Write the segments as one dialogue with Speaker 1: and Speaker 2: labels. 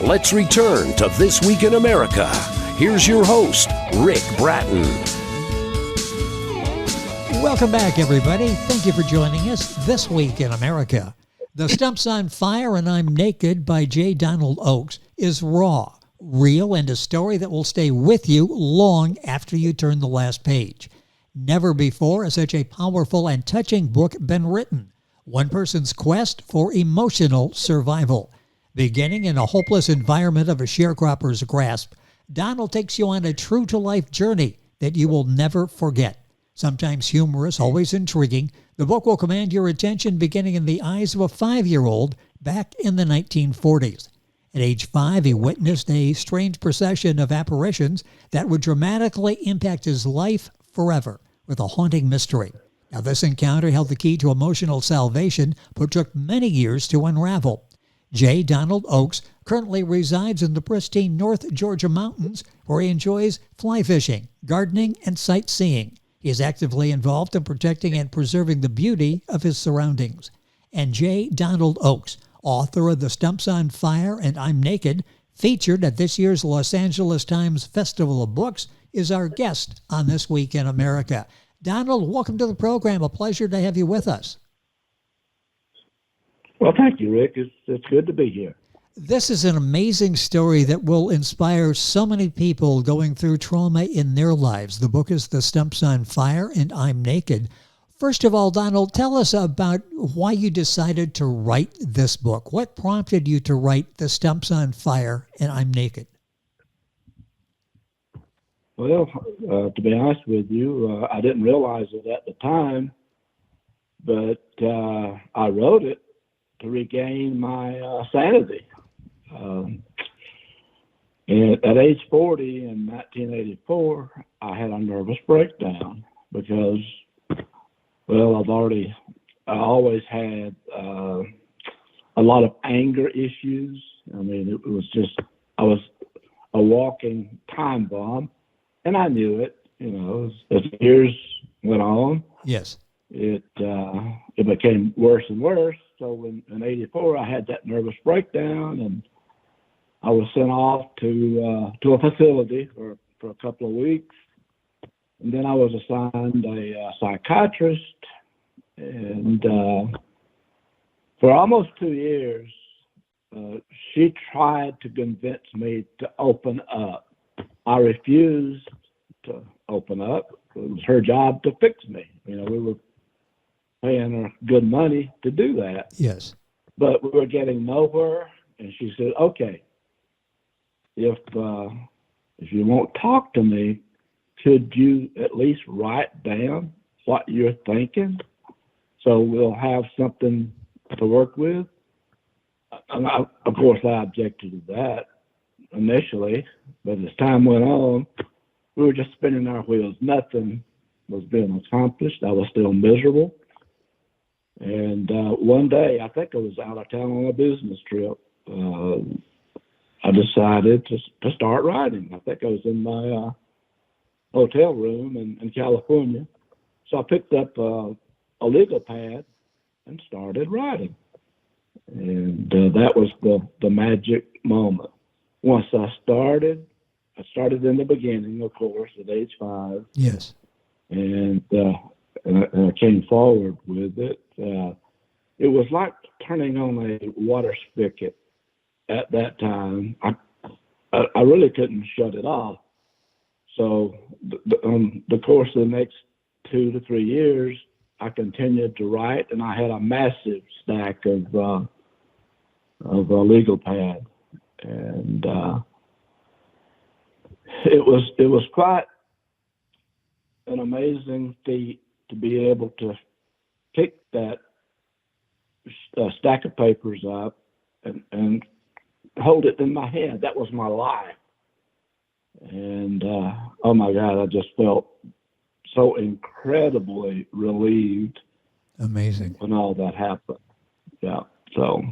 Speaker 1: Let's return to This Week in America. Here's your host, Rick Bratton.
Speaker 2: Welcome back, everybody. Thank you for joining us This Week in America. The Stump's on Fire and I'm Naked by J. Donald Oakes is raw, real, and a story that will stay with you long after you turn the last page. Never before has such a powerful and touching book been written. One person's quest for emotional survival. Beginning in a hopeless environment of a sharecropper's grasp, Donald takes you on a true-to-life journey that you will never forget. Sometimes humorous, always intriguing, the book will command your attention beginning in the eyes of a 5-year-old back in the 1940s. At age 5, he witnessed a strange procession of apparitions that would dramatically impact his life forever with a haunting mystery. Now, this encounter held the key to emotional salvation, but took many years to unravel. J. Donald Oakes currently resides in the pristine North Georgia mountains, where he enjoys fly fishing, gardening, and sightseeing. He is actively involved in protecting and preserving the beauty of his surroundings. And J. Donald Oakes, author of The Stump's on Fire and I'm Naked, featured at this year's Los Angeles Times Festival of Books, is our guest on This Week in America. Donald, welcome to the program. A pleasure to have you with us.
Speaker 3: Well, thank you, Rick. It's good to be here.
Speaker 2: This is an amazing story that will inspire so many people going through trauma in their lives. The book is The Stump's on Fire and I'm Naked. First of all, Donald, tell us about why you decided to write this book. What prompted you to write The Stump's on Fire and I'm Naked?
Speaker 3: Well, to be honest with you, I didn't realize it at the time, but I wrote it to regain my sanity. And at age 40 in 1984, I had a nervous breakdown because, well, I always had a lot of anger issues. I mean, it was just, I was a walking time bomb, and I knew it, as years went on.
Speaker 2: Yes.
Speaker 3: It became worse and worse. So in 84, I had that nervous breakdown, and I was sent off to a facility for a couple of weeks. And then I was assigned a psychiatrist. And for almost 2 years, she tried to convince me to open up. I refused to open up. It was her job to fix me. We were paying her good money to do that.
Speaker 2: Yes.
Speaker 3: But we were getting nowhere, and she said, okay, if you won't talk to me, could you at least write down what you're thinking so we'll have something to work with? And of course, I objected to that initially, but as time went on, we were just spinning our wheels. Nothing was being accomplished. I was still miserable. And one day, I think I was out of town on a business trip. I decided to start writing. I think I was in my hotel room in California. So I picked up a legal pad and started writing. And that was the magic moment. Once I started in the beginning, of course, at age 5.
Speaker 2: Yes.
Speaker 3: And I came forward with it. It was like turning on a water spigot at that time. I really couldn't shut it off. So the course of the next 2 to 3 years, I continued to write, and I had a massive stack of a legal pad, and it was quite an amazing feat to be able to pick that stack of papers up and hold it in my hand. That was my life. And, oh my God, I just felt so incredibly relieved.
Speaker 2: Amazing.
Speaker 3: When all that happened. Yeah. So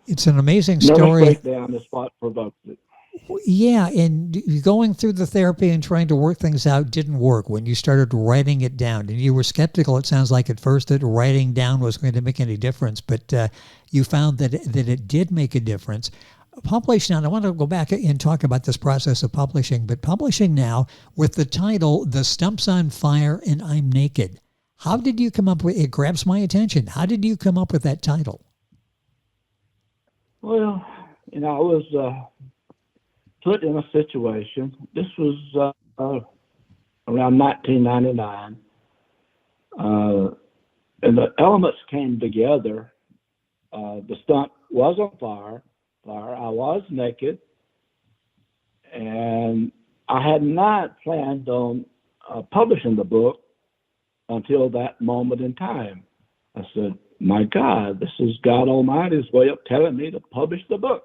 Speaker 2: it's an amazing story.
Speaker 3: Nervous breakdown is what provoked it.
Speaker 2: Yeah, and going through the therapy and trying to work things out didn't work when you started writing it down. And you were skeptical, it sounds like, at first that writing down was going to make any difference, but you found that it did make a difference. Publish now. I want to go back and talk about this process of publishing, but publishing now with the title, The Stump's on Fire and I'm Naked. How did you come up with it? Grabs my attention. How did you come up with that title?
Speaker 3: Well, I was put in a situation. This was around 1999. And the elements came together. The stump was on fire. I was naked, and I had not planned on publishing the book until that moment in time. I said, my God, this is God Almighty's way of telling me to publish the book.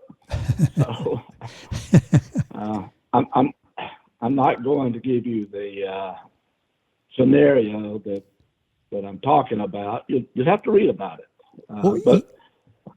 Speaker 3: So I'm not going to give you the scenario that I'm talking about. You'd have to read about it. But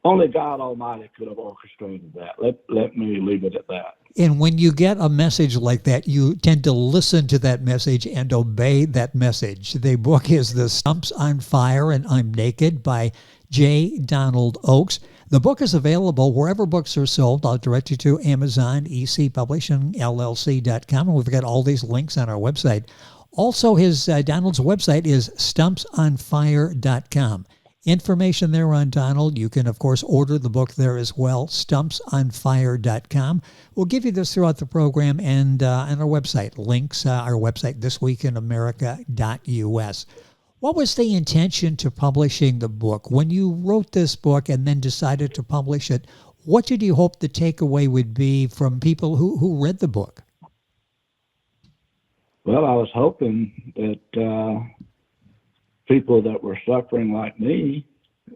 Speaker 3: only God Almighty could have orchestrated that. Let me leave it at that.
Speaker 2: And when you get a message like that, you tend to listen to that message and obey that message. The book is The Stump's on Fire and I'm Naked by J. Donald Oakes. The book is available wherever books are sold. I'll direct you to Amazon, ecpublishingllc.com, and we've got all these links on our website. Also, Donald's website is stumpsonfire.com. Information there on Donald. You can, of course, order the book there as well, stumpsonfire.com. We'll give you this throughout the program and on our website. Links, our website, thisweekinamerica.us. What was the intention to publishing the book? When you wrote this book and then decided to publish it, what did you hope the takeaway would be from people who read the book?
Speaker 3: Well, I was hoping that people that were suffering like me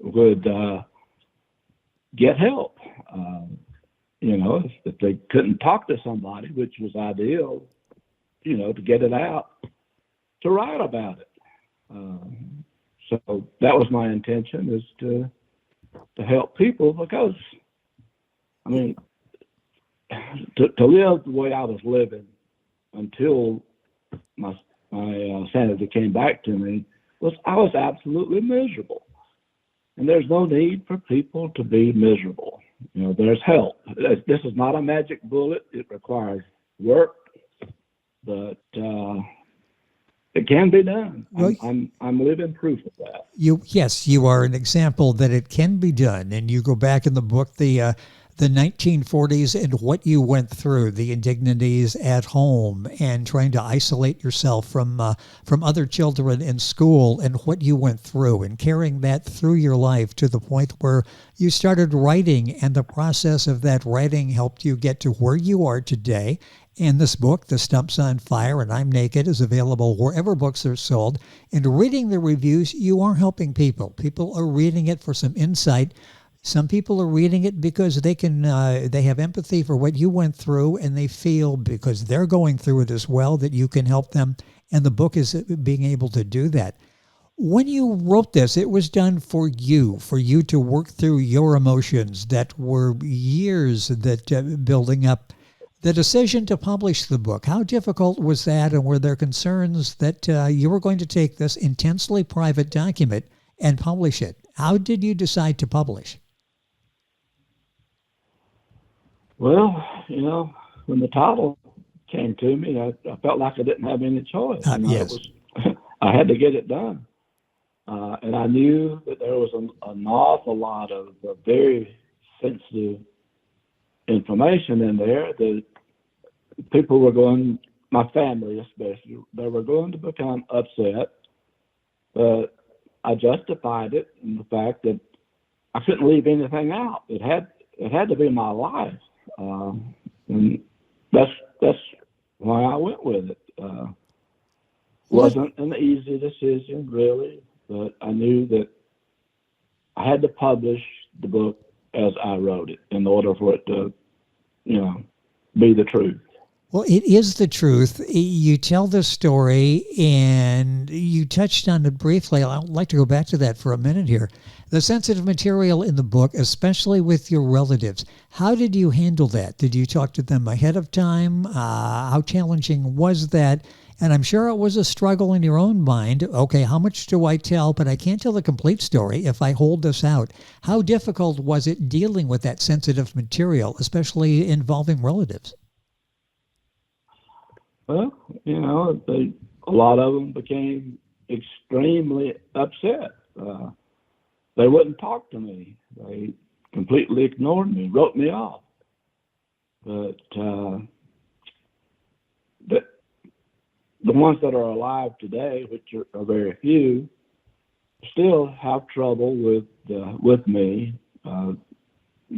Speaker 3: would get help. If they couldn't talk to somebody, which was ideal, to get it out, to write about it. So that was my intention, is to help people, because, to live the way I was living until my sanity came back to me, I was absolutely miserable. And there's no need for people to be miserable. There's help. This is not a magic bullet. It requires work, but it can be done.
Speaker 2: Well,
Speaker 3: I'm living proof of that.
Speaker 2: Yes, you are an example that it can be done. And you go back in the book, the 1940s and what you went through, the indignities at home and trying to isolate yourself from other children in school, and what you went through, and carrying that through your life to the point where you started writing, and the process of that writing helped you get to where you are today. And this book, The Stump's on Fire and I'm Naked, is available wherever books are sold. And reading the reviews, you are helping people. People are reading it for some insight. Some people are reading it because they have empathy for what you went through, and they feel, because they're going through it as well, that you can help them. And the book is being able to do that. When you wrote this, it was done for you to work through your emotions that were years that building up. The decision to publish the book, how difficult was that? And were there concerns that you were going to take this intensely private document and publish it? How did you decide to publish?
Speaker 3: Well, when the title came to me, I felt like I didn't have any choice.
Speaker 2: Yes.
Speaker 3: I had to get it done. And I knew that there was an awful lot of very sensitive information in there that people were going, my family especially, they were going to become upset. But I justified it in the fact that I couldn't leave anything out. It had to be my life. And that's why I went with it. Wasn't an easy decision, really, but I knew that I had to publish the book as I wrote it in order for it to, be the truth.
Speaker 2: Well, it is the truth. You tell the story, and you touched on it briefly. I'd like to go back to that for a minute here. The sensitive material in the book, especially with your relatives, how did you handle that? Did you talk to them ahead of time? How challenging was that? And I'm sure it was a struggle in your own mind. Okay, how much do I tell? But I can't tell the complete story if I hold this out. How difficult was it dealing with that sensitive material, especially involving relatives?
Speaker 3: Well, a lot of them became extremely upset. They wouldn't talk to me. They completely ignored me, wrote me off. But the ones that are alive today, which are very few, still have trouble with me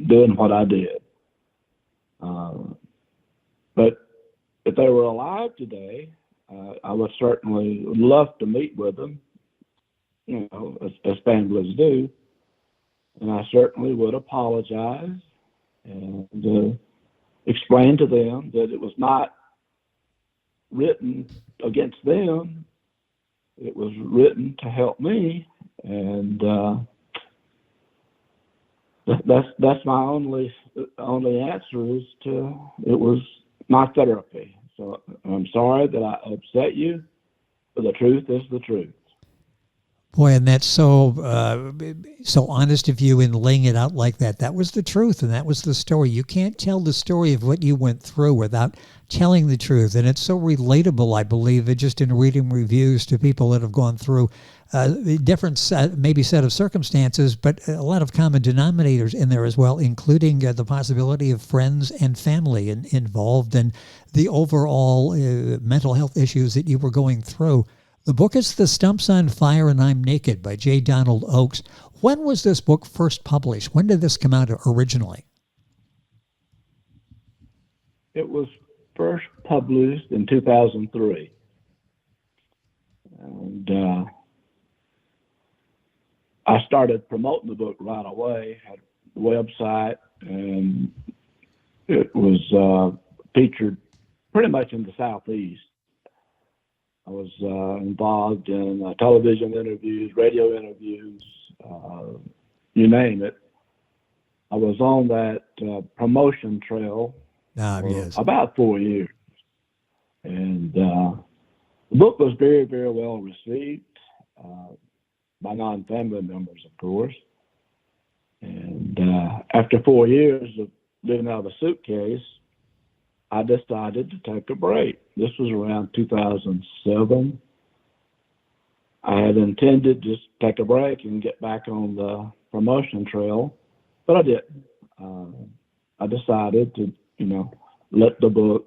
Speaker 3: doing what I did. But if they were alive today, I would certainly love to meet with them, as families do, and I certainly would apologize and explain to them that it was not written against them; it was written to help me, and that's my only answer is it was my therapy. So I'm sorry that I upset you, but the truth is the truth.
Speaker 2: Boy, and that's so honest of you in laying it out like that. That was the truth, and that was the story. You can't tell the story of what you went through without telling the truth, and it's so relatable, I believe, just in reading reviews to people that have gone through different, maybe set of circumstances, but a lot of common denominators in there as well, including the possibility of friends and family involved, and the overall mental health issues that you were going through. The book is The Stump's on Fire and I'm Naked by J. Donald Oakes. When was this book first published? When did this come out originally?
Speaker 3: It was first published in 2003. And I started promoting the book right away, had a website, and it was featured pretty much in the Southeast. I was involved in television interviews, radio interviews, you name it. I was on that promotion trail for about 4 years. And the book was very, very well received by non-family members, of course. And after 4 years of living out of a suitcase, I decided to take a break. This was around 2007. I had intended to just take a break and get back on the promotion trail, but I didn't. I decided to, let the book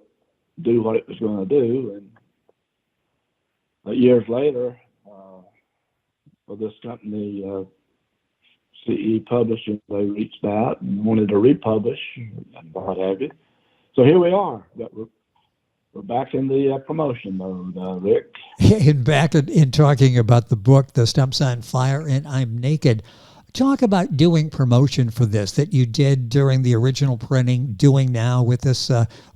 Speaker 3: do what it was going to do. And years later, this company, CE Publishing, they reached out and wanted to republish and what have you. So here we are. But we're back in the promotion mode, Rick.
Speaker 2: And back in talking about the book, The Stump's on Fire and I'm Naked. Talk about doing promotion for this that you did during the original printing, doing now with this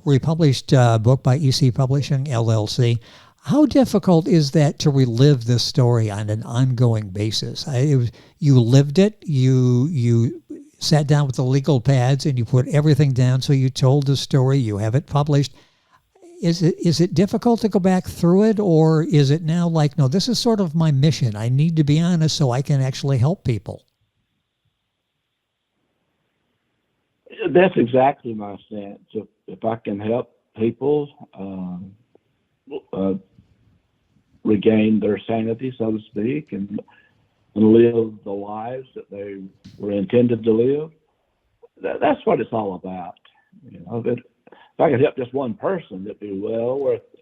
Speaker 2: republished book by EC Publishing, LLC. How difficult is that to relive this story on an ongoing basis? You lived it. You sat down with the legal pads and you put everything down. So you told the story. You have it published. Is it difficult to go back through it, or is it now like, no, this is sort of my mission. I need to be honest so I can actually help people?
Speaker 3: That's exactly my stance. If I can help people regain their sanity, so to speak, and live the lives that they were intended to live, that's what it's all about. If I could help just one person, it'd be well worth it.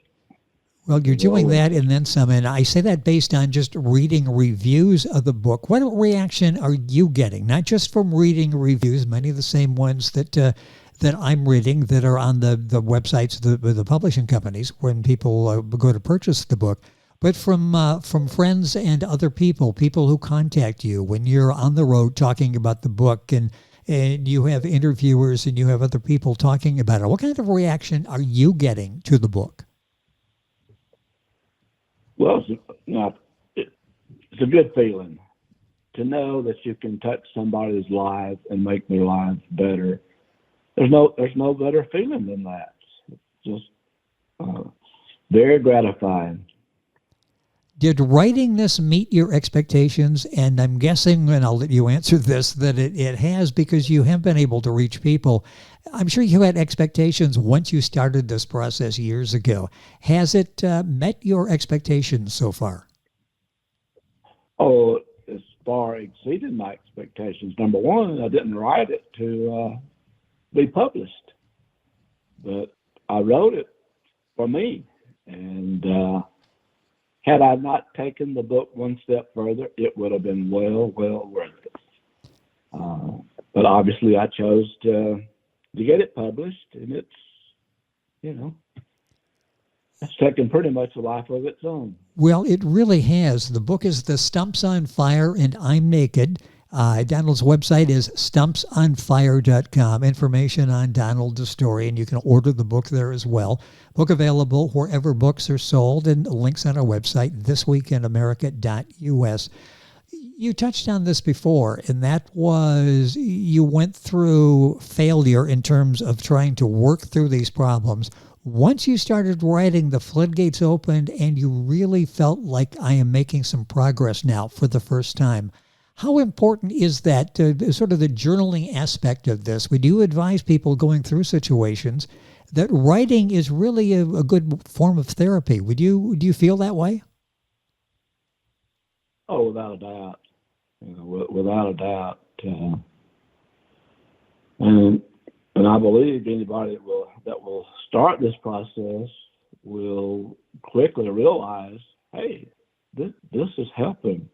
Speaker 2: Well, you're doing that and then some, and I say that based on just reading reviews of the book. What reaction are you getting? Not just from reading reviews, many of the same ones that I'm reading that are on the websites of the publishing companies when people go to purchase the book, but from friends and other people who contact you when you're on the road talking about the book, and you have interviewers and you have other people talking about it. What kind of reaction are you getting to the book?
Speaker 3: Well, it's a good feeling to know that you can touch somebody's life and make their lives better. There's no better feeling than that. It's just very gratifying.
Speaker 2: Did writing this meet your expectations? And I'm guessing, and I'll let you answer this, that it has, because you have been able to reach people. I'm sure you had expectations once you started this process years ago. Has it met your expectations so far?
Speaker 3: Oh, it's far exceeded my expectations. Number one, I didn't write it to be published, but I wrote it for me. And had I not taken the book one step further, it would have been well worth it. But obviously, I chose to get it published, and it's, it's taken pretty much a life of its own.
Speaker 2: Well, it really has. The book is The Stump's on Fire and I'm Naked. Donald's website is stumpsonfire.com. Information on Donald the story, and you can order the book there as well. Book available wherever books are sold, and links on our website, thisweekinamerica.us. You touched on this before, and that was you went through failure in terms of trying to work through these problems. Once you started writing, the floodgates opened, and you really felt like, I am making some progress now for the first time. How important is that, sort of the journaling aspect of this? We do advise people going through situations that writing is really a good form of therapy. Do you feel that way?
Speaker 3: Oh, without a doubt. Without a doubt. And I believe anybody that will start this process will quickly realize, hey, this is helping.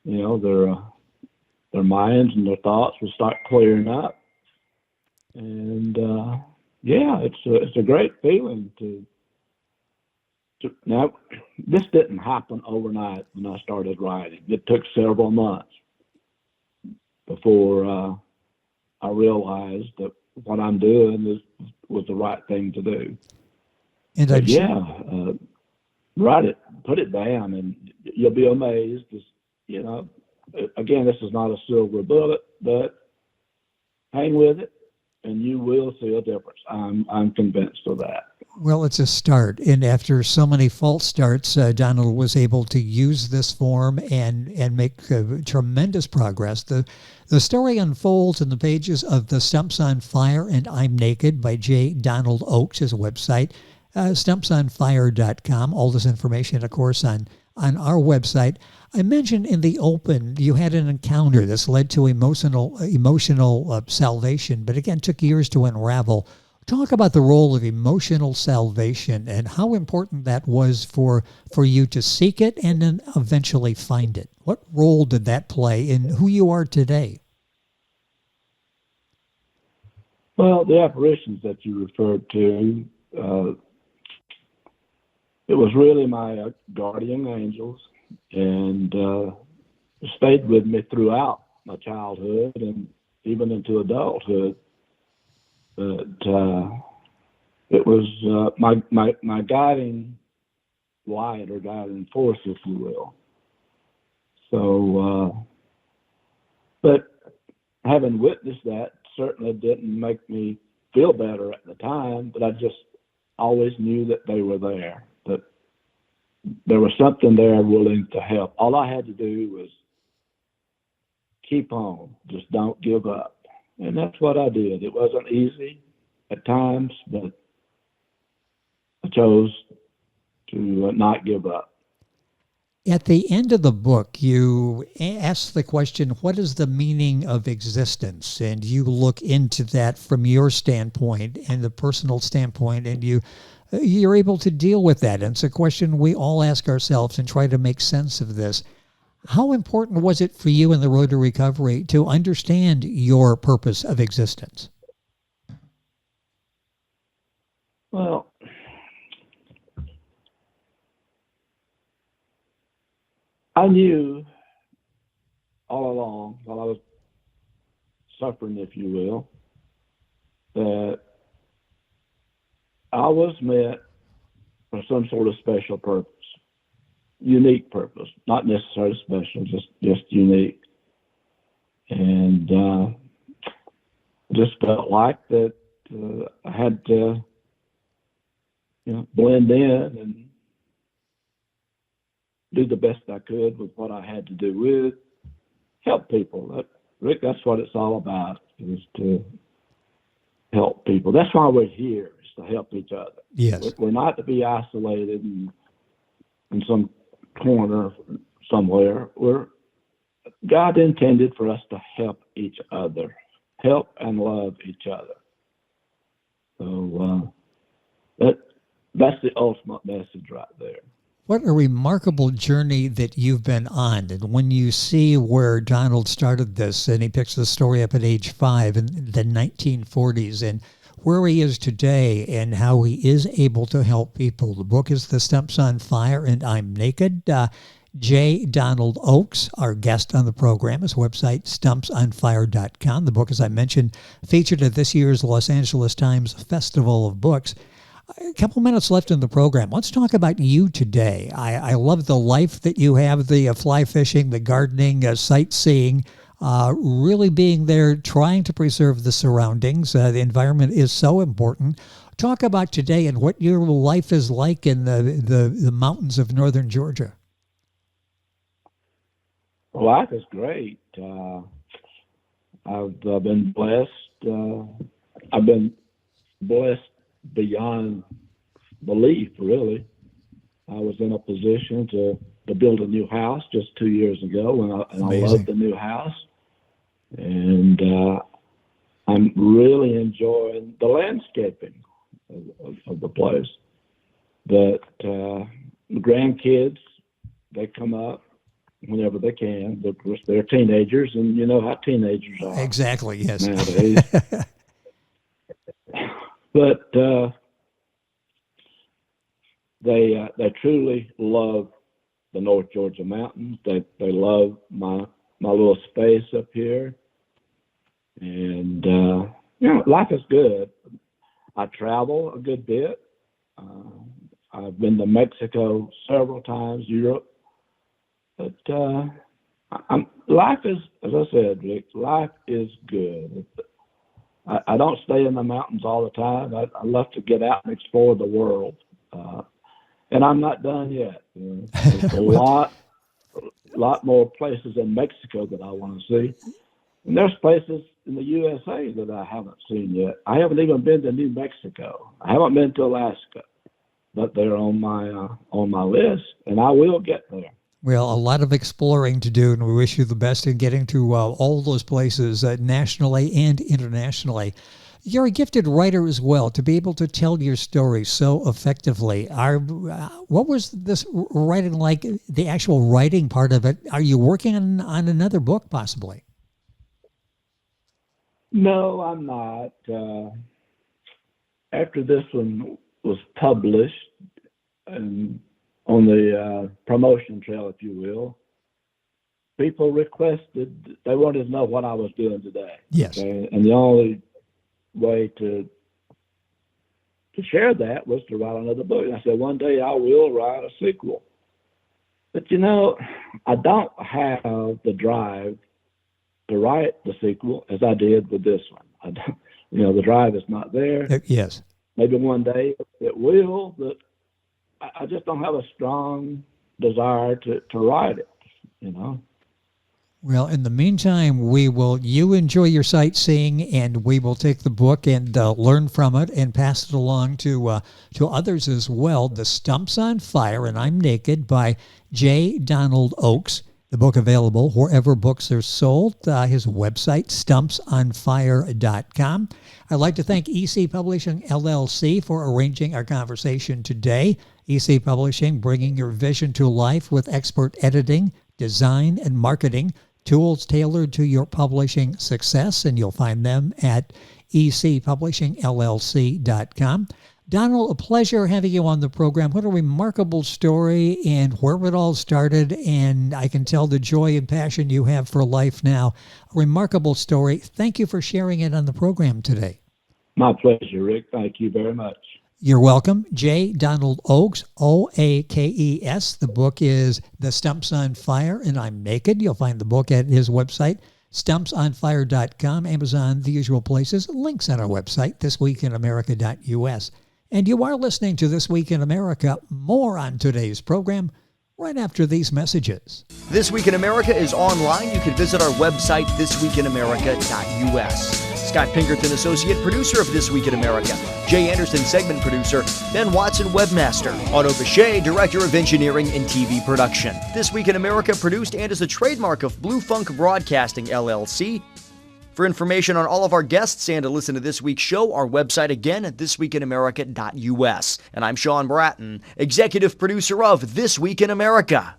Speaker 3: Their minds and their thoughts will start clearing up, and it's a great feeling to. Now, this didn't happen overnight when I started writing. It took several months before I realized that what I'm doing was the right thing to do.
Speaker 2: And
Speaker 3: write it, put it down, and you'll be amazed. Again, this is not a silver bullet, but hang with it, and you will see a difference. I'm convinced of that.
Speaker 2: Well, it's a start, and after so many false starts, Donald was able to use this form and make tremendous progress. The story unfolds in the pages of The Stump's on Fire and I'm Naked by J. Donald Oakes, his website, stumpsonfire.com. All this information, of course, on our website. I mentioned in the open you had an encounter. This led to emotional salvation, but again, took years to unravel. Talk about the role of emotional salvation and how important that was for you to seek it and then eventually find it. What role did that play in who you are today?
Speaker 3: Well, the apparitions that you referred to, it was really my guardian angels, and stayed with me throughout my childhood and even into adulthood. But it was my guiding light or guiding force, if you will. So, but having witnessed that certainly didn't make me feel better at the time, but I just always knew that they were there, that there was something there willing to help. All I had to do was keep on, just don't give up. And that's what I did. It wasn't easy at times, but I chose to not give up.
Speaker 2: At the end of the book, you ask the question, what is the meaning of existence? And you look into that from your standpoint and the personal standpoint, and you're able to deal with that. And it's a question we all ask ourselves and try to make sense of this. How important was it for you in the road to recovery to understand your purpose of existence?
Speaker 3: Well, I knew all along while I was suffering, if you will, that I was meant for some sort of special purpose, unique purpose, not necessarily special, just unique. And just felt like that I had to blend in and do the best I could with what I had to do with, help people. Rick, that's what it's all about, is to help people. That's why we're here, is to help each other.
Speaker 2: Yes.
Speaker 3: We're not to be isolated in some corner somewhere. God intended for us to help each other, help and love each other. So that's the ultimate message right there.
Speaker 2: What a remarkable journey that you've been on. And when you see where Donald started this, and he picks the story up at age 5 in the 1940s, and where he is today and how he is able to help people. The book is The Stump's on Fire and I'm Naked. J. Donald Oakes, our guest on the program, his website, stumpsonfire.com. The book, as I mentioned, featured at this year's Los Angeles Times Festival of Books. A couple minutes left in the program. Let's talk about you today. I love the life that you have, the fly fishing, the gardening, sightseeing, really being there, trying to preserve the surroundings. The environment is so important. Talk about today and what your life is like in the mountains of northern Georgia.
Speaker 3: Life is great. I've been blessed. I've been blessed beyond belief, really. I was in a position to build a new house just 2 years ago, and I love the new house. And I'm really enjoying the landscaping of the place. But the grandkids, they come up whenever they can. Of course, they're teenagers, and you know how teenagers are.
Speaker 2: Exactly, yes.
Speaker 3: Nowadays. But they truly love the North Georgia mountains. They love my little space up here, and life is good. I travel a good bit. I've been to Mexico several times, Europe, but life is, as I said, Rick, life is good. I don't stay in the mountains all the time. I love to get out and explore the world. And I'm not done yet. There's a lot more places in Mexico that I want to see. And there's places in the USA that I haven't seen yet. I haven't even been to New Mexico. I haven't been to Alaska, but they're on my list, and I will get there.
Speaker 2: Well, a lot of exploring to do, and we wish you the best in getting to all those places nationally and internationally. You're a gifted writer as well, to be able to tell your story so effectively. What was this writing like, the actual writing part of it? Are you working on another book, possibly?
Speaker 3: No, I'm not. After this one was published, and on the promotion trail, if you will, people requested, they wanted to know what I was doing today.
Speaker 2: Yes.
Speaker 3: Okay? And the only way to share that was to write another book. And I said, one day I will write a sequel. But I don't have the drive to write the sequel as I did with this one. I don't, the drive is not there.
Speaker 2: Yes.
Speaker 3: Maybe one day it will, but I just don't have a strong desire to write it,
Speaker 2: Well, in the meantime, you enjoy your sightseeing, and we will take the book and learn from it and pass it along to others as well. The Stump's on Fire and I'm Naked by J. Donald Oakes. The book available wherever books are sold. His website, stumpsonfire.com. I'd like to thank EC Publishing, LLC, for arranging our conversation today. EC Publishing, bringing your vision to life with expert editing, design, and marketing. Tools tailored to your publishing success, and you'll find them at ecpublishingllc.com. Donald, a pleasure having you on the program. What a remarkable story and where it all started, and I can tell the joy and passion you have for life now. A remarkable story. Thank you for sharing it on the program today.
Speaker 3: My pleasure, Rick. Thank you very much.
Speaker 2: You're welcome. J. Donald Oakes, Oakes. The book is The Stump's on Fire and I'm Naked. You'll find the book at his website, stumpsonfire.com, Amazon, the usual places. Links on our website, thisweekinamerica.us. And you are listening to This Week in America. More on today's program right after these messages.
Speaker 4: This Week in America is online. You can visit our website, thisweekinamerica.us. Scott Pinkerton, Associate Producer of This Week in America. Jay Anderson, Segment Producer. Ben Watson, Webmaster. Otto Bechet, Director of Engineering and TV Production. This Week in America produced and is a trademark of Blue Funk Broadcasting, LLC. For information on all of our guests and to listen to this week's show, our website again at thisweekinamerica.us. And I'm Sean Bratton, Executive Producer of This Week in America.